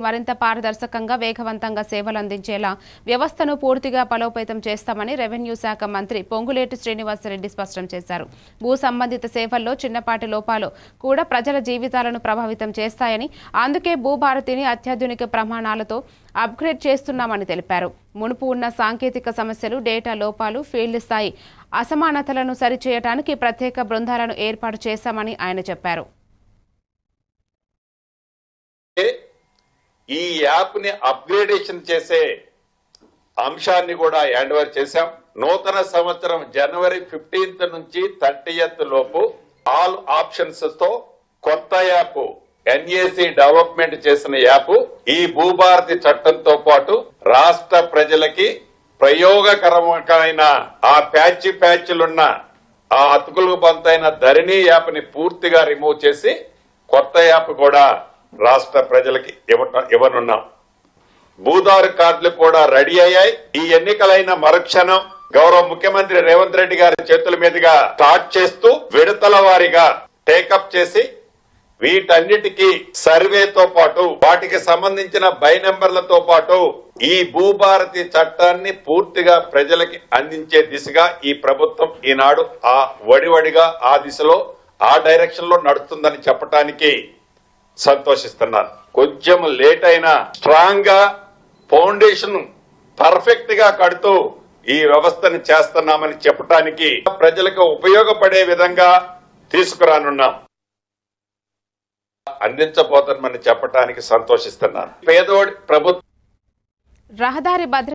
మరింత పారదర్శకంగా వేగవంతంగా సేవలు అందించేలా వ్యవస్థను పూర్తిగా బలోపేతం చేస్తామని రెవెన్యూ శాఖ మంత్రి పొంగులేటి శ్రీనివాసరెడ్డి స్పష్టం చేశారు. భూ సంబంధిత సేవల్లో చిన్నపాటి లోపాలు కూడా ప్రజల జీవితాలను ప్రభావితం చేస్తాయని, అందుకే భూభారతిని అత్యాధునిక ప్రమాణాలతో అప్గ్రేడ్ చేస్తున్నామని తెలిపారు. మునుపు ఉన్న సాంకేతిక సమస్యలు, డేటా లోపాలు, ఫీల్డ్ స్థాయి అసమానతలను సరిచేయడానికి ప్రత్యేక బృందాలను ఏర్పాటు చేశామని ఆయన చెప్పారు. ఈ యాప్ ని అప్గ్రేడేషన్ చేసే అంశాన్ని కూడా హ్యాండ్ ఓవర్ చేశాం. నూతన సంవత్సరం జనవరి 15th నుంచి 30th లోపు ఆల్ ఆప్షన్స్ తో కొత్త యాప్ ఎన్ఏసి డెవలప్మెంట్ చేసిన యాప్ ఈ భూభారతి చట్టంతో పాటు రాష్ట్ర ప్రజలకి ప్రయోగకరమైన ఆ ప్యాచ్లున్న ఆ అతుకులకు బంతైన ధరణి యాప్ ని పూర్తిగా రిమూవ్ చేసి కొత్త యాప్ కూడా రాష్ట్ర ప్రజలకి ఇవ్వనున్నాం. భూదారు కార్డులు కూడా రెడీ అయ్యాయి. ఈ ఎన్నికలైన మరుక్షణం గౌరవ ముఖ్యమంత్రి రేవంత్ రెడ్డి గారి చేతుల మీదుగా స్టార్ట్ చేస్తూ విడతల వారీగా టేకప్ చేసి వీటన్నిటికీ సర్వేతో పాటు వాటికి సంబంధించిన బై నెంబర్లతో పాటు ఈ భూభారతి చట్టాన్ని పూర్తిగా ప్రజలకి అందించే దిశగా ఈ ప్రభుత్వం ఈనాడు ఆ వడివడిగా ఆ దిశలో ఆ డైరెక్షన్ లో నడుస్తుందని చెప్పడానికి సంతోషిస్తున్నాను. కొంచెం లేట్ అయినా స్ట్రాంగ్ గా ఫౌండేషన్ పర్ఫెక్ట్ గా కడుతూ ఈ వ్యవస్థను చేస్తున్నామని చెప్పడానికి ప్రజలకు ఉపయోగపడే విధంగా తీసుకురానున్నాం, అందించబోతున్నామని చెప్పడానికి సంతోషిస్తున్నాను. పేదోడి ప్రభుత్వం రహదారి భద్రత